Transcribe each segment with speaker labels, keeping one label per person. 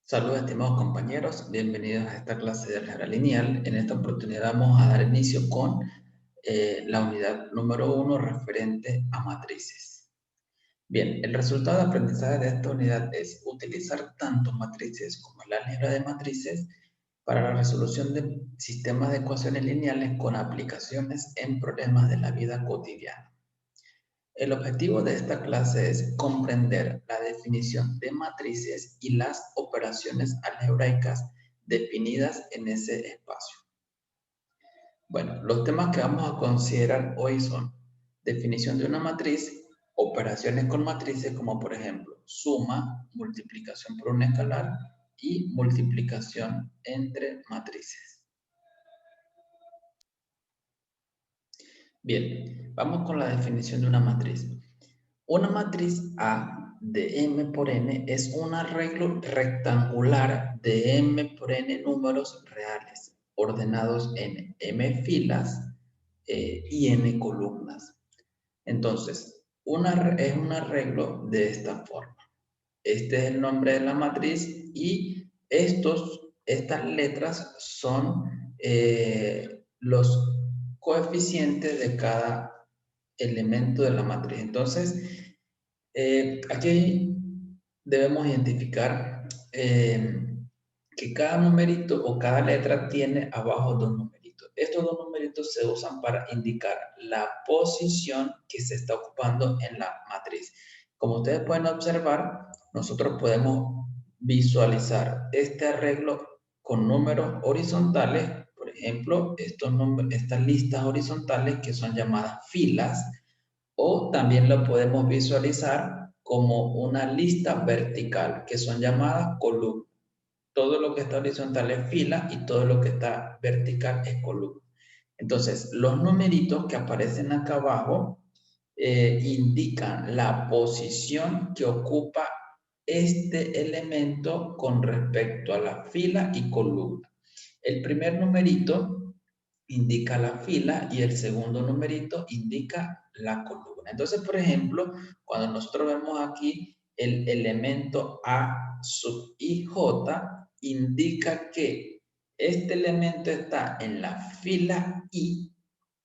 Speaker 1: Saludos, estimados compañeros, bienvenidos a esta clase de álgebra lineal. En esta oportunidad vamos a dar inicio con la unidad número 1 referente a matrices. Bien, el resultado de aprendizaje de esta unidad es utilizar tanto matrices como el álgebra de matrices para la resolución de sistemas de ecuaciones lineales con aplicaciones en problemas de la vida cotidiana. El objetivo de esta clase es comprender la definición de matrices y las operaciones algebraicas definidas en ese espacio. Bueno, los temas que vamos a considerar hoy son definición de una matriz, operaciones con matrices como por ejemplo suma, multiplicación por un escalar y multiplicación entre matrices. Bien, vamos con la definición de una matriz. Una matriz A de m por n es un arreglo rectangular de m por n números reales, ordenados en m filas y n columnas. Entonces, es un arreglo de esta forma. Este es el nombre de la matriz y estas letras son los coeficientes de cada elemento de la matriz. Entonces, aquí debemos identificar que cada numerito o cada letra tiene abajo dos numeritos. Estos dos numeritos se usan para indicar la posición que se está ocupando en la matriz. Como ustedes pueden observar, nosotros podemos visualizar este arreglo con números horizontales, por ejemplo, estas listas horizontales que son llamadas filas, o también lo podemos visualizar como una lista vertical, que son llamadas columnas. Todo lo que está horizontal es fila y todo lo que está vertical es columna. Entonces, los numeritos que aparecen acá abajo indican la posición que ocupa este elemento con respecto a la fila y columna. El primer numerito indica la fila y el segundo numerito indica la columna. Entonces, por ejemplo, cuando nosotros vemos aquí el elemento A sub ij, indica que este elemento está en la fila I,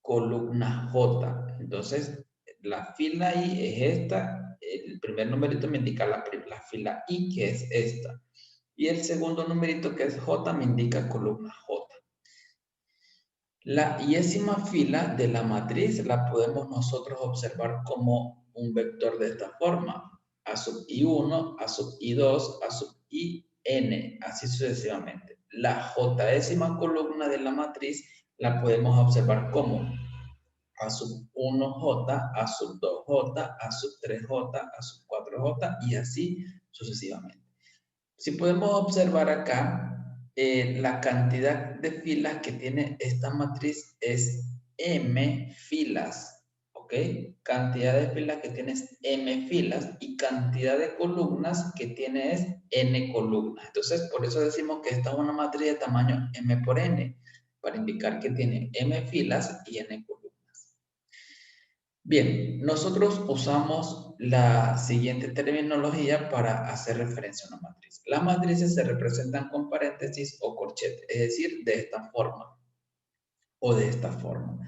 Speaker 1: columna J. Entonces, la fila I es esta, el primer numerito me indica la fila I, que es esta. Y el segundo numerito, que es J, me indica columna J. La iésima fila de la matriz la podemos nosotros observar como un vector de esta forma. A sub I1, A sub I2, A sub IN, así sucesivamente. La jésima columna de la matriz la podemos observar como A sub 1J, A sub 2J, A sub 3J, A sub 4J y así sucesivamente. Si podemos observar acá, la cantidad de filas que tiene esta matriz es m filas, ¿ok? Cantidad de filas que tiene es m filas y cantidad de columnas que tiene es n columnas. Entonces, por eso decimos que esta es una matriz de tamaño m por n, para indicar que tiene m filas y n columnas. Bien, nosotros usamos la siguiente terminología para hacer referencia a una matriz. Las matrices se representan con paréntesis o corchetes, es decir, de esta forma o de esta forma.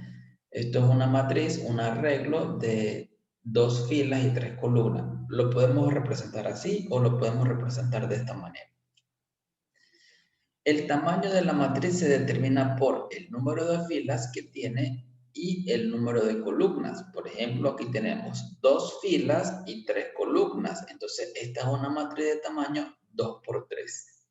Speaker 1: Esto es una matriz, un arreglo de dos filas y tres columnas. Lo podemos representar así o lo podemos representar de esta manera. El tamaño de la matriz se determina por el número de filas que tiene y el número de columnas. Por ejemplo, aquí tenemos dos filas y tres columnas. Entonces, esta es una matriz de tamaño 2 por 3.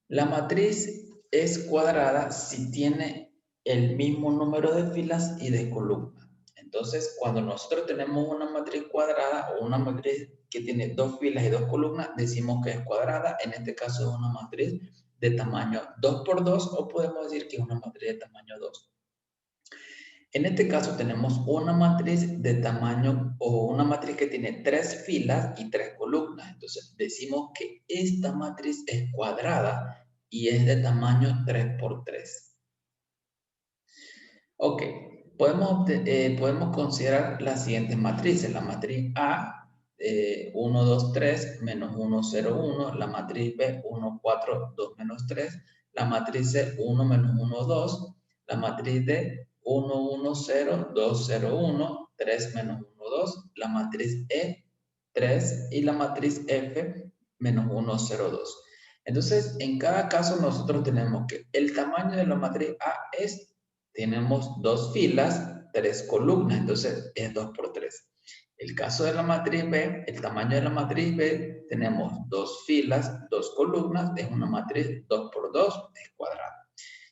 Speaker 1: La matriz es cuadrada si tiene el mismo número de filas y de columnas. Entonces, cuando nosotros tenemos una matriz cuadrada o una matriz que tiene dos filas y dos columnas, decimos que es cuadrada. En este caso es una matriz de tamaño 2 por 2 o podemos decir que es una matriz de tamaño 2. En este caso tenemos una matriz de tamaño o una matriz que tiene tres filas y tres columnas. Entonces decimos que esta matriz es cuadrada y es de tamaño 3 por 3. Ok, podemos considerar las siguientes matrices. La matriz A 1, 2, 3, menos 1, 0, 1. La matriz B, 1, 4, 2, menos 3. La matriz C, 1, menos 1, 2. La matriz D, 1, 1, 0, 2, 0, 1. 3, menos 1, 2. La matriz E, 3. Y la matriz F, menos 1, 0, 2. Entonces, en cada caso nosotros tenemos que el tamaño de la matriz A tenemos 2 filas, 3 columnas, entonces es 2 por 3. El caso de la matriz B, el tamaño de la matriz B, tenemos 2 filas, 2 columnas, es una matriz 2 por 2, es cuadrada.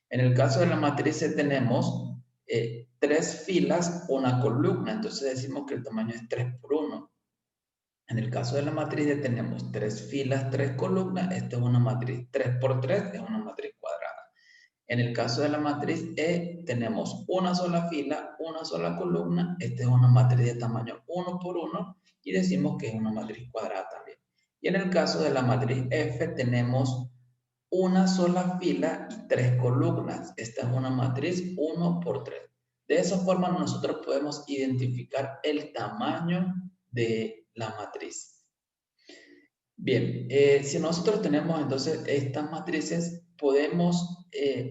Speaker 1: En el caso de la matriz C tenemos 3 filas, una columna, entonces decimos que el tamaño es 3 por 1. En el caso de la matriz D tenemos 3 filas, 3 columnas, esta es una matriz 3 por 3, es una matriz cuadrada. En el caso de la matriz E, tenemos una sola fila, una sola columna. Esta es una matriz de tamaño 1 por 1 y decimos que es una matriz cuadrada también. Y en el caso de la matriz F, tenemos una sola fila y 3 columnas. Esta es una matriz 1 por 3. De esa forma nosotros podemos identificar el tamaño de la matriz. Bien, si nosotros tenemos entonces estas matrices, podemos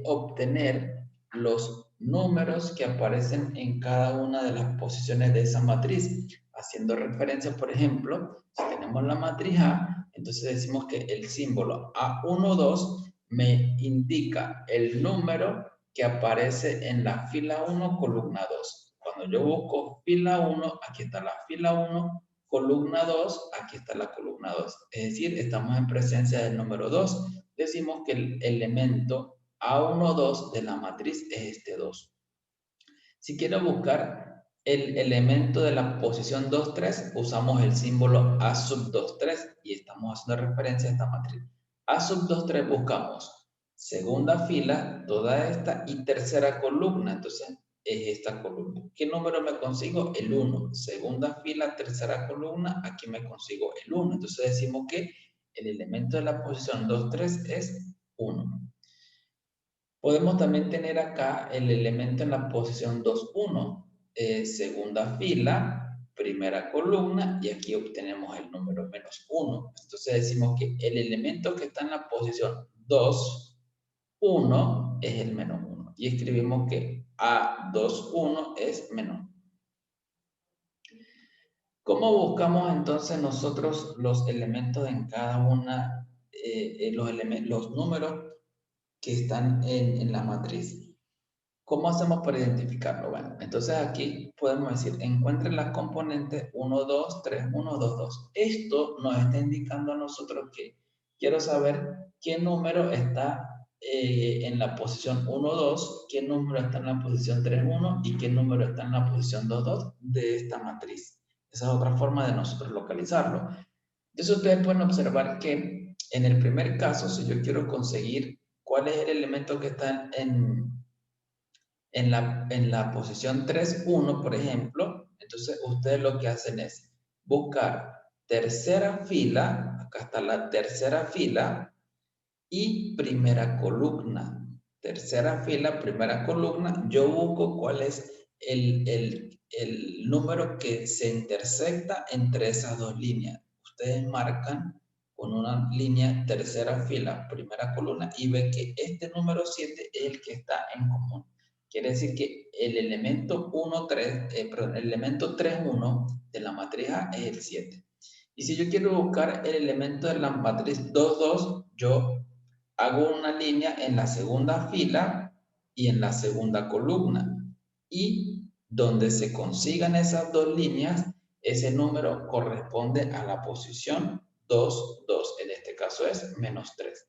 Speaker 1: obtener los números que aparecen en cada una de las posiciones de esa matriz. Haciendo referencia, por ejemplo, si tenemos la matriz A, entonces decimos que el símbolo A12 me indica el número que aparece en la fila 1, columna 2. Cuando yo busco fila 1, aquí está la fila 1, columna 2, aquí está la columna 2. Es decir, estamos en presencia del número 2. Decimos que el elemento A12 de la matriz es este 2. Si quiero buscar el elemento de la posición 2, 3, usamos el símbolo A sub 2, 3 y estamos haciendo referencia a esta matriz. A sub 2, 3 buscamos segunda fila, toda esta, y tercera columna. Entonces, es esta columna. ¿Qué número me consigo? El 1. Segunda fila, tercera columna, aquí me consigo el 1. Entonces decimos que el elemento de la posición 2, 3 es 1. Podemos también tener acá el elemento en la posición 2, 1. Segunda fila, primera columna, y aquí obtenemos el número menos 1. Entonces decimos que el elemento que está en la posición 2, 1 es el menos 1. Y escribimos que A21 es menos 1. ¿Cómo buscamos entonces nosotros los elementos en cada una, los números que están en la matriz? ¿Cómo hacemos para identificarlo? Bueno, entonces aquí podemos decir, encuentre las componentes 1, 2, 3, 1, 2, 2. Esto nos está indicando a nosotros que quiero saber qué número está en la posición 1, 2, qué número está en la posición 3, 1 y qué número está en la posición 2, 2 de esta matriz. Esa es otra forma de nosotros localizarlo. Entonces ustedes pueden observar que en el primer caso, si yo quiero conseguir cuál es el elemento que está en la posición 3, 1, por ejemplo, entonces ustedes lo que hacen es buscar tercera fila, acá está la tercera fila, y primera columna. Tercera fila, primera columna, yo busco cuál es el número que se intersecta entre esas dos líneas. Ustedes marcan con una línea tercera fila, primera columna, y ven que este número 7 es el que está en común. Quiere decir que el elemento 1, 3, perdón, el elemento 3, 1 de la matriz A es el 7. Y si yo quiero buscar el elemento de la matriz 2, 2, yo hago una línea en la segunda fila y en la segunda columna. Y donde se consigan esas dos líneas, ese número corresponde a la posición 2, 2. En este caso es menos 3.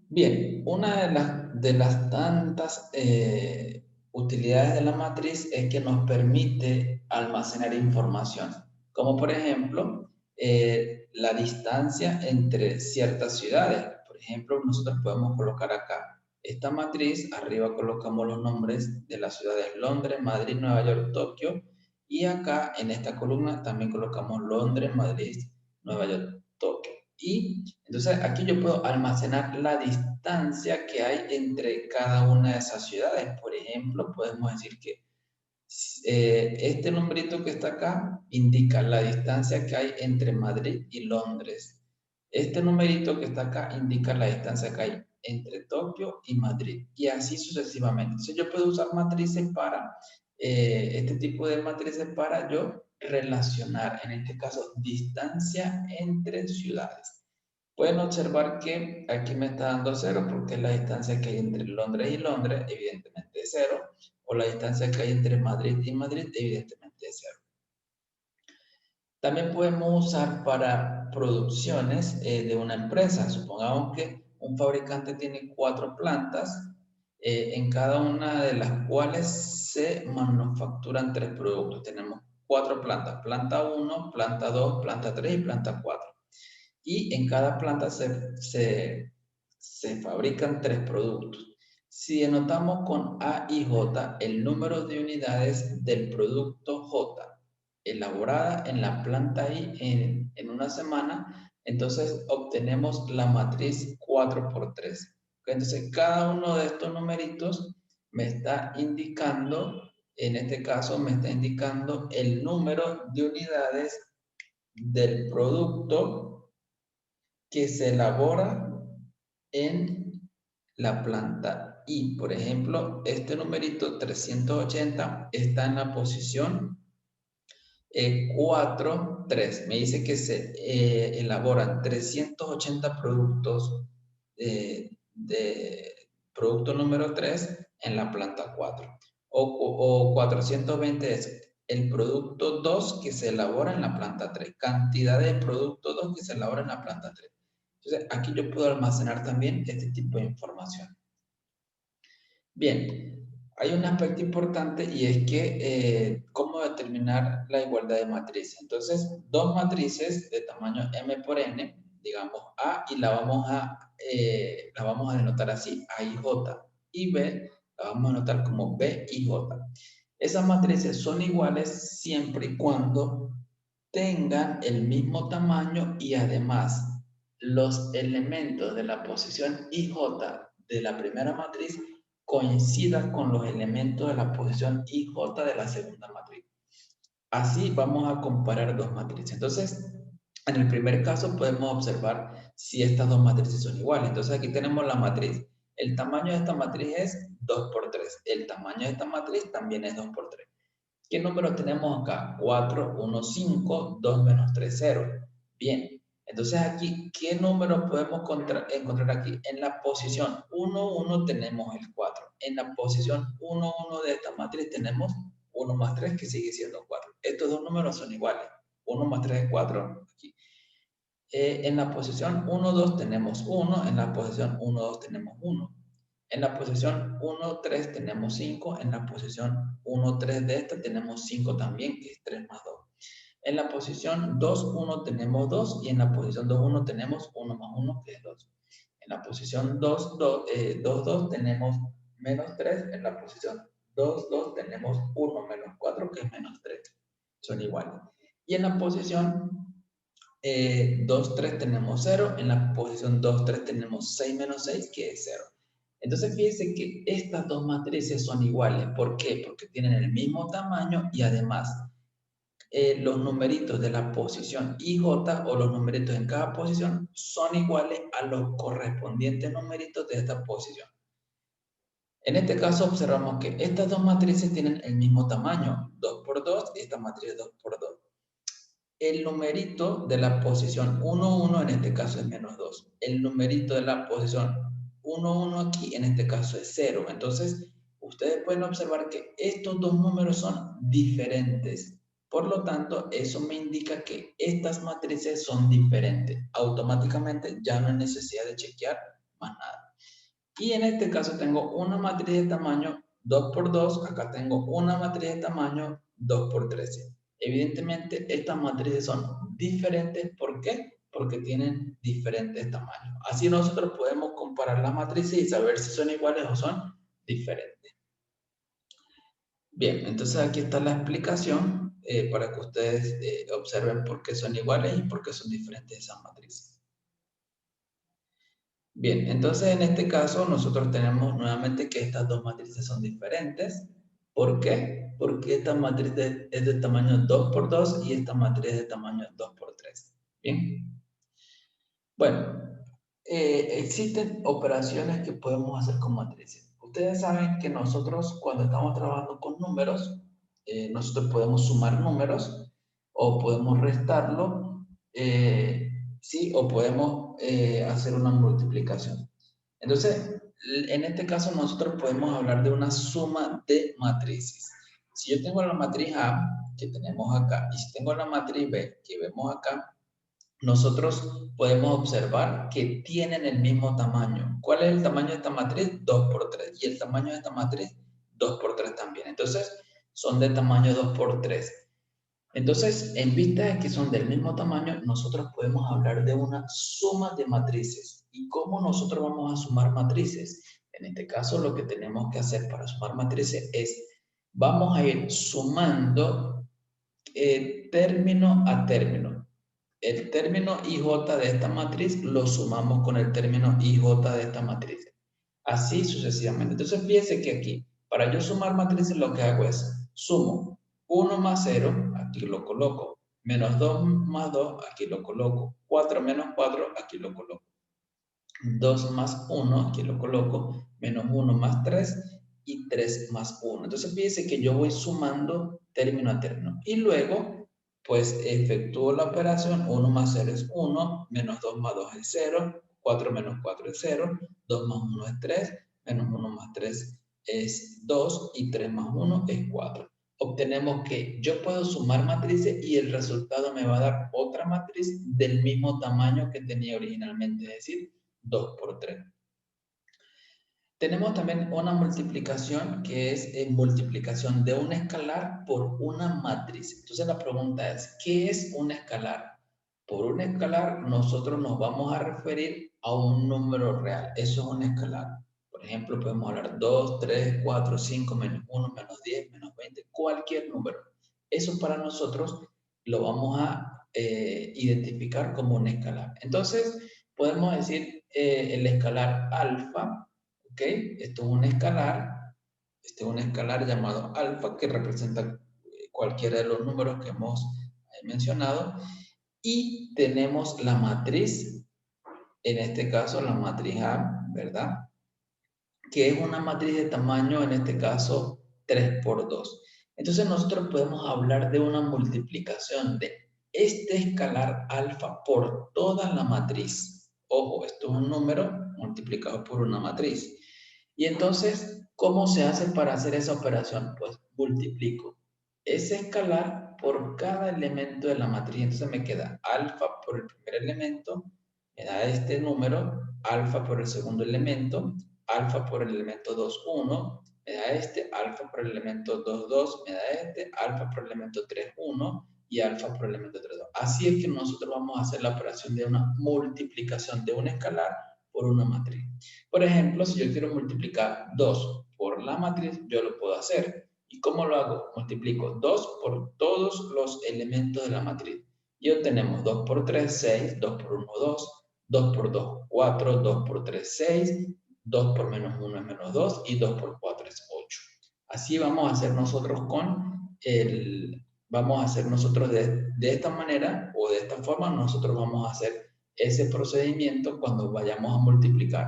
Speaker 1: Bien, una de las tantas utilidades de la matriz es que nos permite almacenar información, como por ejemplo la distancia entre ciertas ciudades. Por ejemplo, nosotros podemos colocar acá esta matriz, arriba colocamos los nombres de las ciudades Londres, Madrid, Nueva York, Tokio, y acá en esta columna también colocamos Londres, Madrid, Nueva York, Tokio. Y entonces aquí yo puedo almacenar la distancia que hay entre cada una de esas ciudades. Por ejemplo, podemos decir que Este numerito que está acá indica la distancia que hay entre Madrid y Londres. Este numerito que está acá indica la distancia que hay entre Tokio y Madrid. Y así sucesivamente. Entonces yo puedo usar matrices para, este tipo de matrices para yo relacionar, en este caso, distancia entre ciudades. Pueden observar que aquí me está dando 0 porque la distancia que hay entre Londres y Londres, evidentemente es 0, o la distancia que hay entre Madrid y Madrid, evidentemente es 0. También podemos usar para producciones de una empresa. Supongamos que un fabricante tiene 4 plantas, en cada una de las cuales se manufacturan 3 productos. Tenemos 4 plantas, planta 1, planta 2, planta 3 y planta 4. Y en cada planta se fabrican 3 productos. Si anotamos con A y J el número de unidades del producto J elaborada en la planta I en una semana, entonces obtenemos la matriz 4 por 3. Entonces, cada uno de estos numeritos me está indicando, en este caso, me está indicando el número de unidades del producto que se elabora en la planta I. Por ejemplo, este numerito 380 está en la posición 4, 3. Me dice que se elaboran 380 productos de producto número 3 en la planta 4. O 420 es el producto 2 que se elabora en la planta 3. Cantidad de producto 2 que se elabora en la planta 3. Entonces, aquí yo puedo almacenar también este tipo de información. Bien, hay un aspecto importante y es que cómo determinar la igualdad de matrices. Entonces, dos matrices de tamaño m por n, digamos A, y la vamos a denotar así, A y J, y B la vamos a anotar como B y J. Esas matrices son iguales siempre y cuando tengan el mismo tamaño y además los elementos de la posición IJ de la primera matriz coincidan con los elementos de la posición IJ de la segunda matriz. Así vamos a comparar dos matrices. Entonces, en el primer caso podemos observar si estas dos matrices son iguales. Entonces aquí tenemos la matriz. El tamaño de esta matriz es 2 por 3. El tamaño de esta matriz también es 2 por 3. ¿Qué número tenemos acá? 4, 1, 5, 2 menos 3, 0. Bien, entonces aquí, ¿qué número podemos encontrar aquí? En la posición 1, 1 tenemos el 4. En la posición 1, 1 de esta matriz tenemos 1 más 3 que sigue siendo 4. Estos dos números son iguales. 1 más 3 es 4. Aquí. En la posición 1, 2 tenemos 1. En la posición 1, 2 tenemos 1. En la posición 1, 3 tenemos 5. En la posición 1, 3 de esta tenemos 5 también, que es 3 más 2. En la posición 2, 1 tenemos 2. Y en la posición 2, 1 tenemos 1 más 1, que es 2. En la posición 2, 2, 2 tenemos menos 3. En la posición 2, 2 tenemos 1 menos 4, que es menos 3. Son iguales. Y en la posición 2, 3 tenemos 0. En la posición 2, 3 tenemos 6 menos 6, que es 0. Entonces, fíjense que estas dos matrices son iguales. ¿Por qué? Porque tienen el mismo tamaño y además los numeritos de la posición IJ o los numeritos en cada posición son iguales a los correspondientes numeritos de esta posición. En este caso observamos que estas dos matrices tienen el mismo tamaño, 2 por 2, y esta matriz 2 por 2. El numerito de la posición 1, 1 en este caso es menos 2. El numerito de la posición 1, 1 aquí en este caso es 0. Entonces, ustedes pueden observar que estos dos números son diferentes. Por lo tanto, eso me indica que estas matrices son diferentes. Automáticamente ya no hay necesidad de chequear más nada. Y en este caso tengo una matriz de tamaño 2 por 2. Acá tengo una matriz de tamaño 2 por 13. Evidentemente, estas matrices son diferentes. ¿Por qué? Porque tienen diferentes tamaños. Así nosotros podemos comparar las matrices y saber si son iguales o son diferentes. Bien, entonces aquí está la explicación para que ustedes observen por qué son iguales y por qué son diferentes esas matrices. Bien, entonces en este caso nosotros tenemos nuevamente que estas dos matrices son diferentes. ¿Por qué? Porque esta matriz es de tamaño 2 por 2 y esta matriz es de tamaño 2 por 3. Bien. Bueno, existen operaciones que podemos hacer con matrices. Ustedes saben que nosotros cuando estamos trabajando con números, nosotros podemos sumar números o podemos restarlo, sí, o podemos hacer una multiplicación. Entonces, en este caso nosotros podemos hablar de una suma de matrices. Si yo tengo la matriz A, que tenemos acá, y si tengo la matriz B, que vemos acá, nosotros podemos observar que tienen el mismo tamaño. ¿Cuál es el tamaño de esta matriz? 2 por 3. Y el tamaño de esta matriz, 2 por 3 también. Entonces, son de tamaño 2 por 3. Entonces, en vista de que son del mismo tamaño, nosotros podemos hablar de una suma de matrices. ¿Y cómo nosotros vamos a sumar matrices? En este caso, lo que tenemos que hacer para sumar matrices es, vamos a ir sumando término a término. El término IJ de esta matriz lo sumamos con el término IJ de esta matriz. Así sucesivamente. Entonces, fíjense que aquí, para yo sumar matrices, lo que hago es, sumo 1 más 0, aquí lo coloco, menos 2 más 2, aquí lo coloco, 4 menos 4, aquí lo coloco. 2 más 1, aquí lo coloco, menos 1 más 3 y 3 más 1. Entonces fíjense que yo voy sumando término a término. Y luego, pues efectúo la operación, 1 más 0 es 1, menos 2 más 2 es 0, 4 menos 4 es 0, 2 más 1 es 3, menos 1 más 3 es 2 y 3 más 1 es 4. Obtenemos que yo puedo sumar matrices y el resultado me va a dar otra matriz del mismo tamaño que tenía originalmente, es decir, 2 por 3. Tenemos también una multiplicación que es multiplicación de un escalar por una matriz. Entonces la pregunta es, ¿qué es un escalar? Por un escalar nosotros nos vamos a referir a un número real. Eso es un escalar. Por ejemplo, podemos hablar 2, 3, 4, 5, menos 1, menos 10, menos 20, cualquier número. Eso para nosotros lo vamos a identificar como un escalar. Entonces, podemos decir el escalar alfa. ¿Ok? Esto es un escalar, este es un escalar llamado alfa que representa cualquiera de los números que hemos mencionado y tenemos la matriz, en este caso la matriz A, ¿verdad? Que es una matriz de tamaño, en este caso, 3 por 2. Entonces nosotros podemos hablar de una multiplicación de este escalar alfa por toda la matriz. Ojo, esto es un número multiplicado por una matriz. Y entonces, ¿cómo se hace para hacer esa operación? Pues multiplico ese escalar por cada elemento de la matriz. Entonces me queda alfa por el primer elemento, me da este número, alfa por el segundo elemento, alfa por el elemento 2, 1, me da este, alfa por el elemento 2, 2, me da este, alfa por el elemento 3, 1 y alfa por el elemento 3, 2. Así es que nosotros vamos a hacer la operación de una multiplicación de un escalar por una matriz. Por ejemplo, si yo quiero multiplicar 2 por la matriz, yo lo puedo hacer. ¿Y cómo lo hago? Multiplico 2 por todos los elementos de la matriz. Y obtenemos 2 por 3, 6, 2 por 1, 2, 2 por 2, 4, 2 por 3, 6, 2 por menos 1 es menos 2 y 2 por 4 es 8. Así vamos a hacer nosotros vamos a hacer nosotros de esta manera o de esta forma, nosotros vamos a hacer ese procedimiento cuando vayamos a multiplicar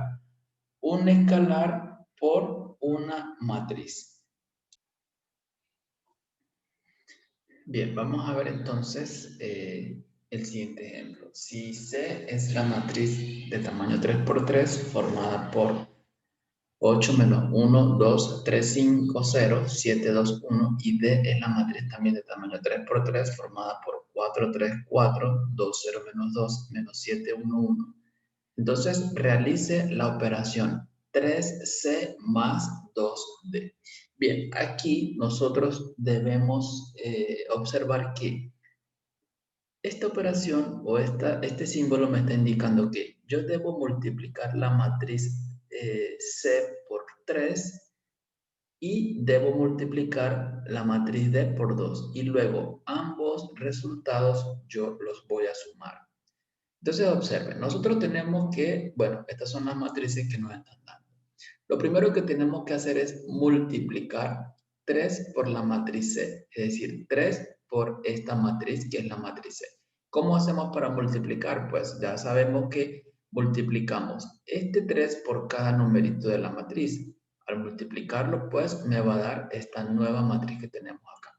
Speaker 1: un escalar por una matriz. Bien, vamos a ver entonces el siguiente ejemplo. Si C es la matriz de tamaño 3 por 3 formada por 8 menos 1, 2, 3, 5, 0, 7, 2, 1 y D es la matriz también de tamaño 3 por 3 formada por 4, 3, 4, 2, 0, menos 2, menos 7, 1, 1. Entonces realice la operación 3C más 2D. Bien, aquí nosotros debemos observar que esta operación o este símbolo me está indicando que yo debo multiplicar la matriz C por 3 y debo multiplicar la matriz D por 2 y luego ambos resultados yo los voy a sumar. Entonces observen, nosotros tenemos que, bueno, estas son las matrices que nos están dando. Lo primero que tenemos que hacer es multiplicar 3 por la matriz C, es decir, 3 por esta matriz que es la matriz C. ¿Cómo hacemos para multiplicar? Pues ya sabemos que multiplicamos este 3 por cada numerito de la matriz. Al multiplicarlo, pues me va a dar esta nueva matriz que tenemos acá.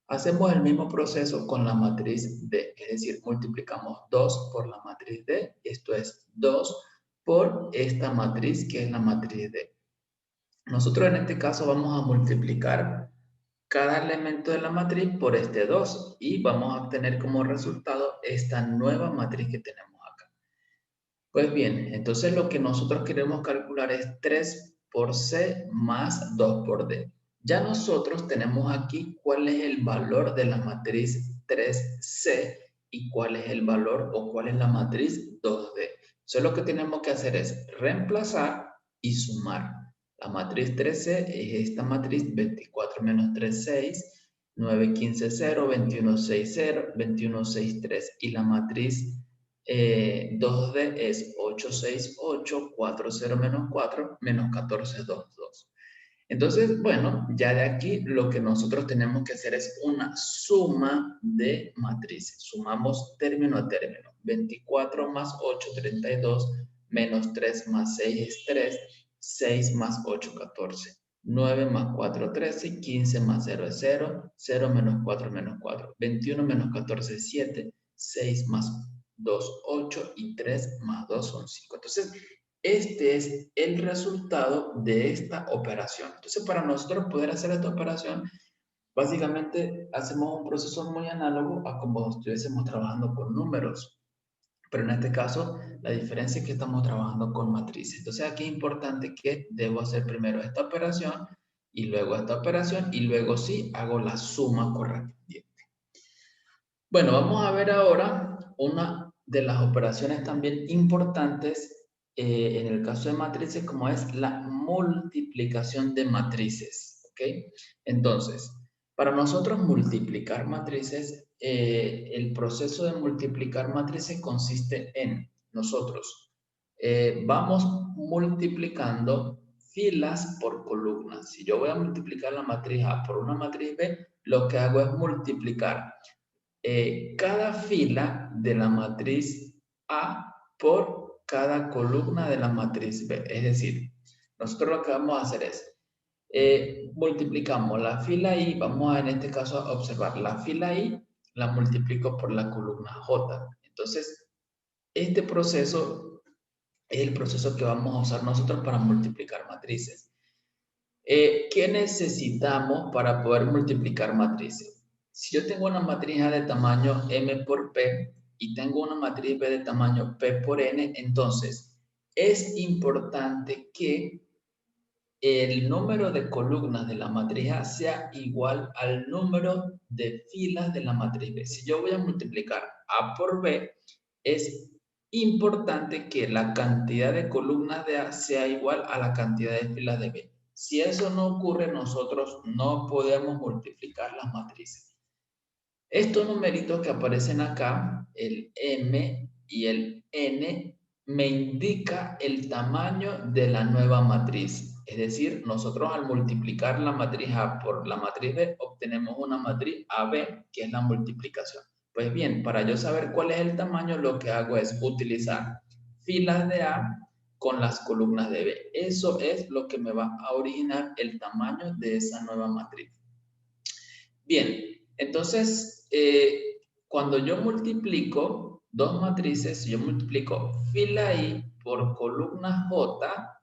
Speaker 1: Hacemos el mismo proceso con la matriz D, es decir, multiplicamos 2 por la matriz D, esto es 2 por esta matriz que es la matriz D. Nosotros en este caso vamos a multiplicar cada elemento de la matriz por este 2 y vamos a obtener como resultado esta nueva matriz que tenemos acá. Pues bien, entonces lo que nosotros queremos calcular es 3 por C más 2 por D. Ya nosotros tenemos aquí cuál es el valor de la matriz 3C y cuál es el valor o cuál es la matriz 2D. Entonces lo que tenemos que hacer es reemplazar y sumar. La matriz 3C es esta matriz 24 menos 3, 6, 9, 15, 0, 21, 6, 0, 21, 6, 3. Y la matriz 2D es 8, 6, 8, 4, 0 menos 4, menos 14, 2, 2. Entonces, bueno, ya de aquí lo que nosotros tenemos que hacer es una suma de matrices. Sumamos término a término. 24 más 8, 32, menos 3 más 6 es 3, 6 más 8, 14. 9 más 4, 13, 15 más 0 es 0, 0 menos 4 menos 4, 21 menos 14 es 7, 6 más 2, 8 y 3 más 2 son 5. Entonces, este es el resultado de esta operación. Entonces, para nosotros poder hacer esta operación, básicamente hacemos un proceso muy análogo a como estuviésemos trabajando con números. Pero en este caso, la diferencia es que estamos trabajando con matrices. Entonces, aquí es importante que debo hacer primero esta operación y luego esta operación y luego sí hago la suma correspondiente. Bueno, vamos a ver ahora una de las operaciones también importantes en el caso de matrices, como es la multiplicación de matrices. ¿Ok? Entonces, para nosotros multiplicar matrices, el proceso de multiplicar matrices consiste en nosotros vamos multiplicando filas por columnas. Si yo voy a multiplicar la matriz A por una matriz B, lo que hago es multiplicar cada fila de la matriz A por cada columna de la matriz B. Es decir, nosotros lo que vamos a hacer es multiplicamos la fila I, vamos a, en este caso a observar la fila I, la multiplico por la columna J. Entonces, este proceso es el proceso que vamos a usar nosotros para multiplicar matrices. ¿Qué necesitamos para poder multiplicar matrices? Si yo tengo una matriz A de tamaño M por P y tengo una matriz B de tamaño P por N, entonces es importante que el número de columnas de la matriz A sea igual al número de filas de la matriz B. Si yo voy a multiplicar A por B, es importante que la cantidad de columnas de A sea igual a la cantidad de filas de B. Si eso no ocurre, nosotros no podemos multiplicar las matrices. Estos numeritos que aparecen acá, el M y el N, me indica el tamaño de la nueva matriz. Es decir, nosotros al multiplicar la matriz A por la matriz B, obtenemos una matriz AB, que es la multiplicación. Pues bien, para yo saber cuál es el tamaño, lo que hago es utilizar filas de A con las columnas de B. Eso es lo que me va a originar el tamaño de esa nueva matriz. Bien, entonces, cuando yo multiplico dos matrices, yo multiplico fila I por columna J,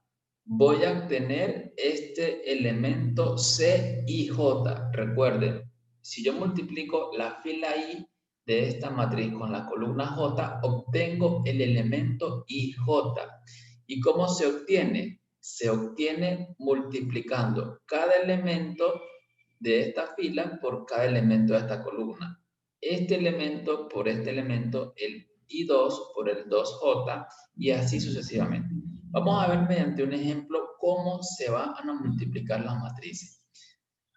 Speaker 1: voy a obtener este elemento C y J. Recuerden, si yo multiplico la fila I de esta matriz con la columna J, obtengo el elemento IJ. ¿Y cómo se obtiene? Se obtiene multiplicando cada elemento de esta fila por cada elemento de esta columna. Este elemento por este elemento, el I2 por el 2J y así sucesivamente. Vamos a ver mediante un ejemplo cómo se van a multiplicar las matrices.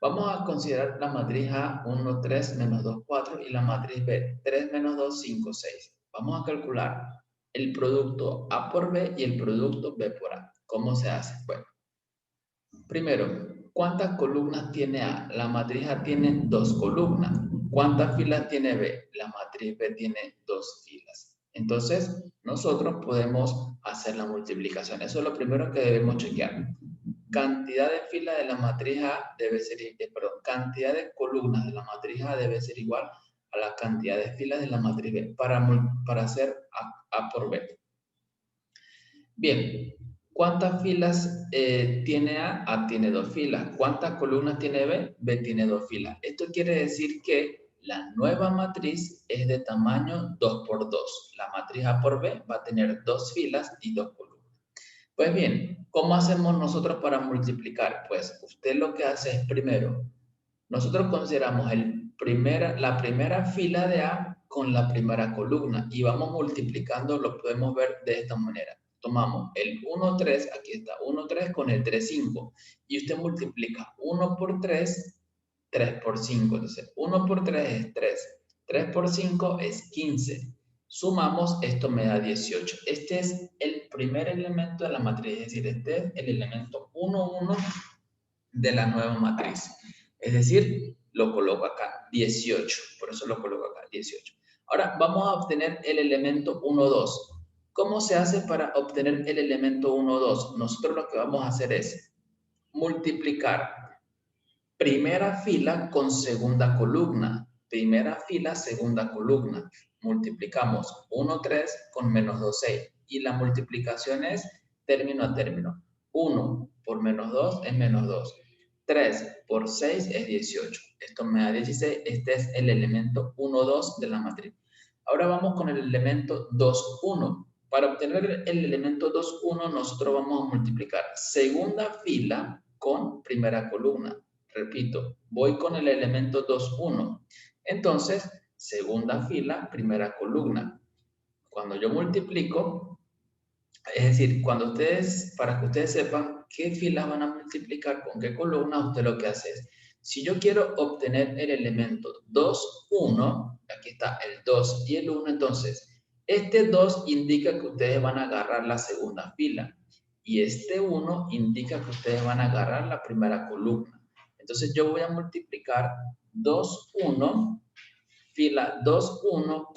Speaker 1: Vamos a considerar la matriz A 1, 3, menos 2, 4 y la matriz B 3, menos 2, 5, 6. Vamos a calcular el producto A por B y el producto B por A. ¿Cómo se hace? Bueno, primero, ¿Cuántas columnas tiene A? La matriz A tiene 2 columnas. ¿Cuántas filas tiene B? La matriz B tiene 2 filas. Entonces, nosotros podemos hacer la multiplicación. Eso es lo primero que debemos chequear. Cantidad de filas de la matriz A debe ser, cantidad de columnas de la matriz A debe ser igual a la cantidad de filas de la matriz B para hacer A por B. Bien, ¿cuántas filas tiene A? A tiene 2 filas. ¿Cuántas columnas tiene B? B tiene 2 filas. Esto quiere decir que la nueva matriz es de tamaño 2 por 2. La matriz A por B va a tener 2 filas y 2 columnas. Pues bien, ¿cómo hacemos nosotros para multiplicar? Pues usted lo que hace es primero, nosotros consideramos la primera fila de A con la primera columna y vamos multiplicando, lo podemos ver de esta manera. Tomamos el 1, 3, aquí está, 1, 3 con el 3, 5. Y usted multiplica 1 por 3, 3 por 5. Entonces, 1 por 3 es 3, 3 por 5 es 15. Sumamos, esto me da 18. Este es el primer elemento de la matriz, es decir, este es el elemento 1, 1 de la nueva matriz. Es decir, lo coloco acá, 18. Por eso lo coloco acá, 18. Ahora vamos a obtener el elemento 1, 2. ¿Cómo se hace para obtener el elemento 1, 2? Nosotros lo que vamos a hacer es multiplicar primera fila con segunda columna. Primera fila, segunda columna. Multiplicamos 1, 3 con menos 2, 6. Y la multiplicación es término a término. 1 por menos 2 es menos 2. 3 por 6 es 18. Esto me da 16. Este es el elemento 1, 2 de la matriz. Ahora vamos con el elemento 2, 1. Para obtener el elemento 2, 1, nosotros vamos a multiplicar segunda fila con primera columna. Repito, voy con el elemento 2, 1. Entonces, segunda fila, primera columna. Cuando yo multiplico, es decir, para que ustedes sepan qué filas van a multiplicar con qué columna, usted lo que hace es, si yo quiero obtener el elemento 2, 1, aquí está el 2 y el 1, entonces, este 2 indica que ustedes van a agarrar la segunda fila y este 1 indica que ustedes van a agarrar la primera columna. Entonces, yo voy a multiplicar 2, 1, fila 2, 1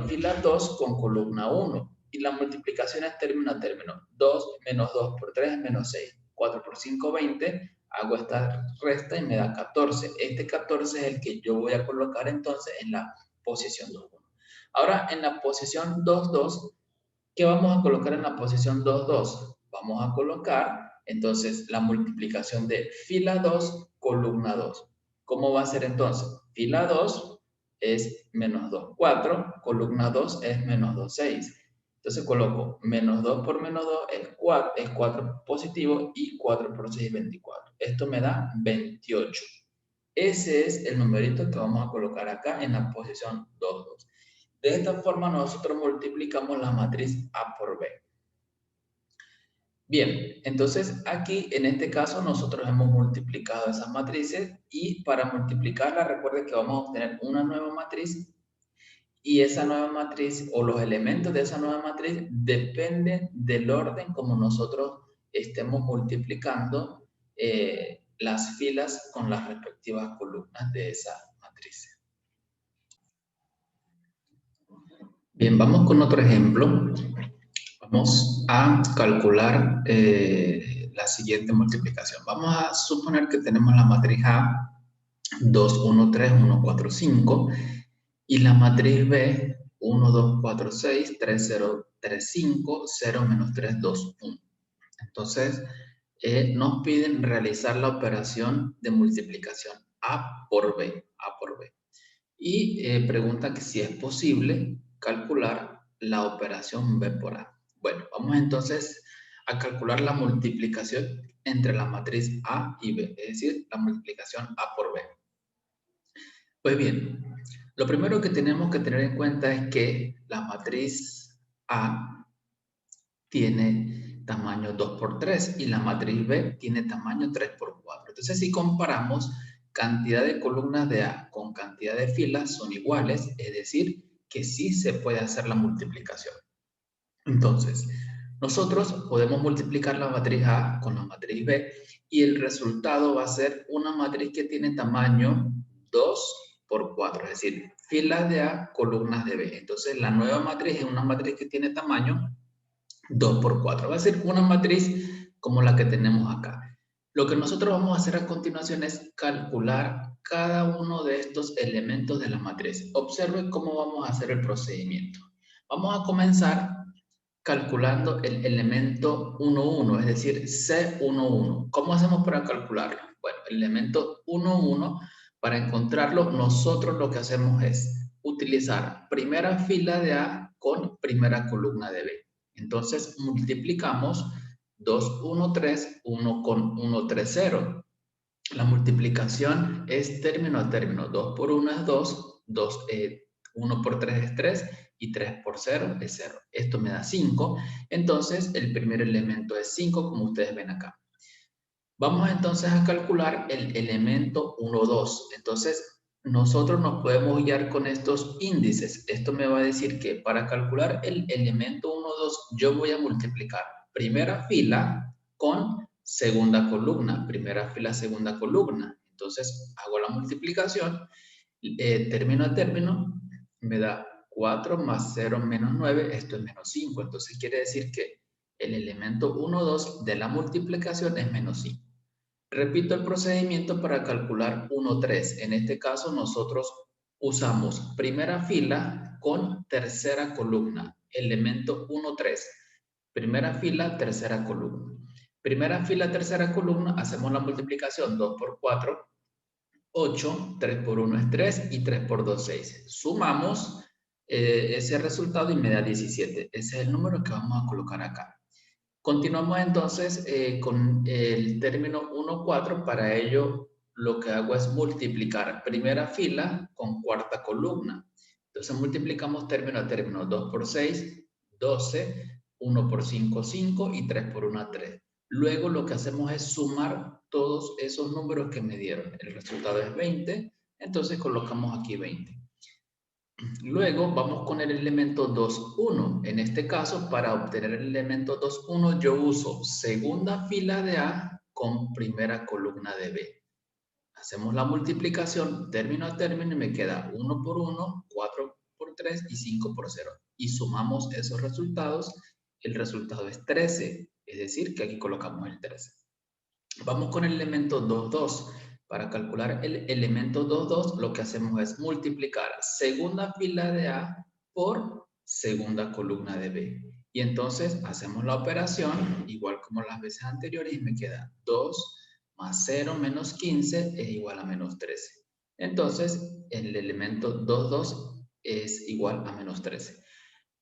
Speaker 1: fila 2 con columna 1. Y la multiplicación es término a término. 2 menos 2 por 3 es menos 6. 4 por 5, 20. Hago esta resta y me da 14. Este 14 es el que yo voy a colocar entonces en la posición 2, 1. Ahora, en la posición 2, 2, ¿qué vamos a colocar en la posición 2, 2? Vamos a colocar entonces la multiplicación de fila 2, columna 2. ¿Cómo va a ser entonces? Fila 2 es menos 2, 4, columna 2 es menos 2, 6. Entonces coloco menos 2 por menos 2 es 4 positivo y 4 por 6 es 24. Esto me da 28. Ese es el numerito que vamos a colocar acá en la posición 2, 2. De esta forma nosotros multiplicamos la matriz A por B. Bien, entonces aquí en este caso nosotros hemos multiplicado esas matrices y para multiplicarla recuerden que vamos a obtener una nueva matriz y esa nueva matriz o los elementos de esa nueva matriz dependen del orden como nosotros estemos multiplicando las filas con las respectivas columnas de esa matriz. Bien, vamos con otro ejemplo. Vamos a calcular la siguiente multiplicación. Vamos a suponer que tenemos la matriz A 2, 1, 3, 1, 4, 5 y la matriz B 1, 2, 4, 6, 3, 0, 3, 5, 0, menos 3, 2, 1. Entonces, nos piden realizar la operación de multiplicación A por B. Y pregunta que si es posible calcular la operación B por A. Bueno, vamos entonces a calcular la multiplicación entre la matriz A y B, es decir, la multiplicación A por B. Pues bien, lo primero que tenemos que tener en cuenta es que la matriz A tiene tamaño 2 por 3 y la matriz B tiene tamaño 3 por 4. Entonces, si comparamos cantidad de columnas de A con cantidad de filas son iguales, es decir, que sí se puede hacer la multiplicación. Entonces, Nosotros podemos multiplicar la matriz A con la matriz B y el resultado va a ser una matriz que tiene tamaño 2 por 4, es decir, filas de A, columnas de B. Entonces, la nueva matriz es una matriz que tiene tamaño 2 por 4. Va a ser una matriz como la que tenemos acá. Lo que nosotros vamos a hacer a continuación es calcular cada uno de estos elementos de la matriz. Observe cómo vamos a hacer el procedimiento. Vamos a comenzar calculando el elemento 1, 1, es decir, C1, 1. ¿Cómo hacemos para calcularlo? Bueno, el elemento 1, 1, para encontrarlo, nosotros lo que hacemos es utilizar primera fila de A con primera columna de B. Entonces, multiplicamos 2, 1, 3, 1 con 1, 3, 0. La multiplicación es término a término. 2 por 1 es 2, 1 por 3 es 3 y 3 por 0 es 0. Esto me da 5. Entonces, el primer elemento es 5, como ustedes ven acá. Vamos entonces a calcular el elemento 1, 2. Entonces, nosotros nos podemos guiar con estos índices. Esto me va a decir que para calcular el elemento 1, 2, yo voy a multiplicar primera fila con segunda columna. Primera fila, segunda columna. Entonces, hago la multiplicación, término a término, me da 4 más 0 menos 9, esto es menos 5. Entonces, quiere decir que el elemento 1, 2 de la multiplicación es menos 5. Repito el procedimiento para calcular 1, 3. En este caso, nosotros usamos primera fila con tercera columna. Elemento 1, 3. Primera fila, tercera columna. Primera fila, tercera columna, hacemos la multiplicación 2 por 4, 8, 3 por 1 es 3 y 3 por 2, 6. Sumamos ese resultado y me da 17. Ese es el número que vamos a colocar acá. Continuamos entonces con el término 1, 4. Para ello, lo que hago es multiplicar primera fila con cuarta columna. Entonces, multiplicamos término a término. 2 por 6, 12. 1 por 5, 5. Y 3 por 1, 3. Luego, lo que hacemos es sumar todos esos números que me dieron. El resultado es 20. Entonces, colocamos aquí 20. Luego vamos con el elemento 2, 1. En este caso, para obtener el elemento 2, 1, yo uso segunda fila de A con primera columna de B. Hacemos la multiplicación término a término y me queda 1 por 1, 4 por 3 y 5 por 0. Y sumamos esos resultados. El resultado es 13, es decir, que aquí colocamos el 13. Vamos con el elemento 2, 2. Para calcular el elemento 2, 2, lo que hacemos es multiplicar segunda fila de A por segunda columna de B. Y entonces hacemos la operación igual como las veces anteriores y me queda 2 más 0 menos 15 es igual a menos 13. Entonces el elemento 2, 2 es igual a menos 13.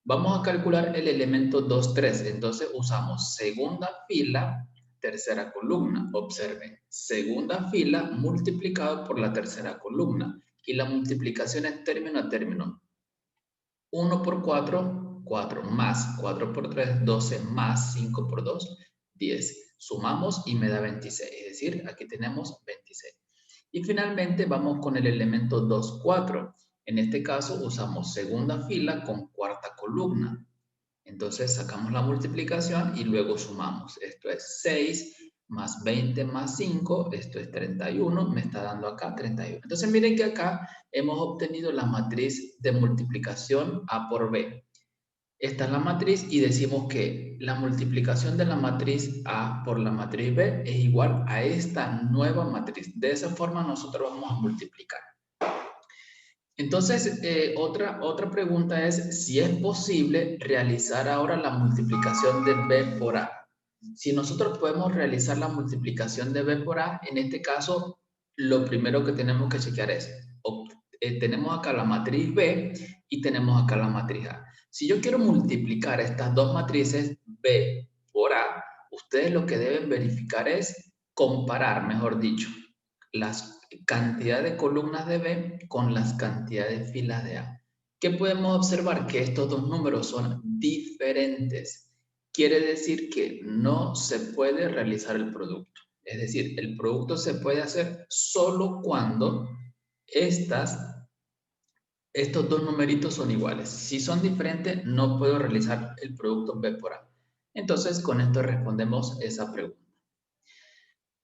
Speaker 1: Vamos a calcular el elemento 2, 3. Entonces usamos segunda fila, tercera columna. Observen, segunda fila multiplicado por la tercera columna. Y la multiplicación es término a término. 1 por 4, 4 más 4 por 3, 12 más 5 por 2, 10. Sumamos y me da 26. Es decir, aquí tenemos 26. Y finalmente vamos con el elemento 2, 4. En este caso usamos segunda fila con cuarta columna. Entonces sacamos la multiplicación y luego sumamos. Esto es 6 más 20 más 5, esto es 31, me está dando acá 31. Entonces miren que acá hemos obtenido la matriz de multiplicación A por B. Esta es la matriz y decimos que la multiplicación de la matriz A por la matriz B es igual a esta nueva matriz. De esa forma nosotros vamos a multiplicar. Entonces, otra pregunta es si es posible realizar ahora la multiplicación de B por A. Si nosotros podemos realizar la multiplicación de B por A, en este caso, lo primero que tenemos que chequear es, tenemos acá la matriz B y tenemos acá la matriz A. Si yo quiero multiplicar estas dos matrices B por A, ustedes lo que deben verificar es comparar, mejor dicho, las cantidad de columnas de B con las cantidades de filas de A. ¿Qué podemos observar? Que estos dos números son diferentes. Quiere decir que no se puede realizar el producto. Es decir, el producto se puede hacer solo cuando estos dos numeritos son iguales. Si son diferentes, no puedo realizar el producto B por A. Entonces, con esto respondemos esa pregunta.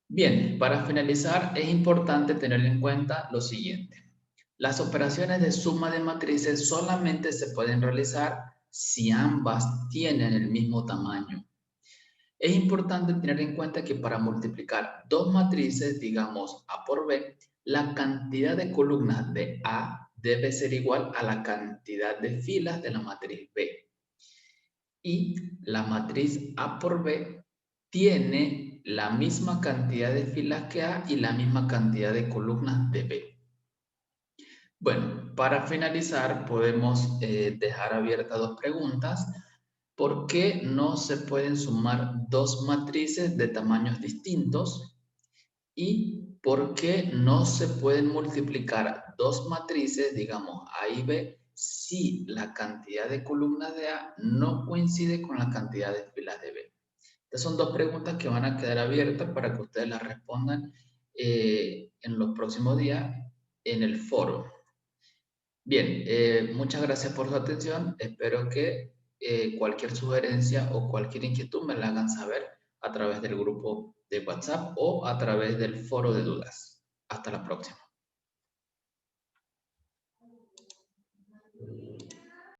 Speaker 1: Bien, para finalizar, es importante tener en cuenta lo siguiente. Las operaciones de suma de matrices solamente se pueden realizar si ambas tienen el mismo tamaño. Es importante tener en cuenta que para multiplicar dos matrices, digamos A por B, la cantidad de columnas de A debe ser igual a la cantidad de filas de la matriz B. Y la matriz A por B tiene la misma cantidad de filas que A y la misma cantidad de columnas de B. Bueno, para finalizar podemos dejar abiertas dos preguntas. ¿Por qué no se pueden sumar dos matrices de tamaños distintos? ¿Y por qué no se pueden multiplicar dos matrices, digamos A y B, si la cantidad de columnas de A no coincide con la cantidad de filas de B? Estas son dos preguntas que van a quedar abiertas para que ustedes las respondan en los próximos días en el foro. Bien, muchas gracias por su atención. Espero que cualquier sugerencia o cualquier inquietud me la hagan saber a través del grupo de WhatsApp o a través del foro de dudas. Hasta la próxima.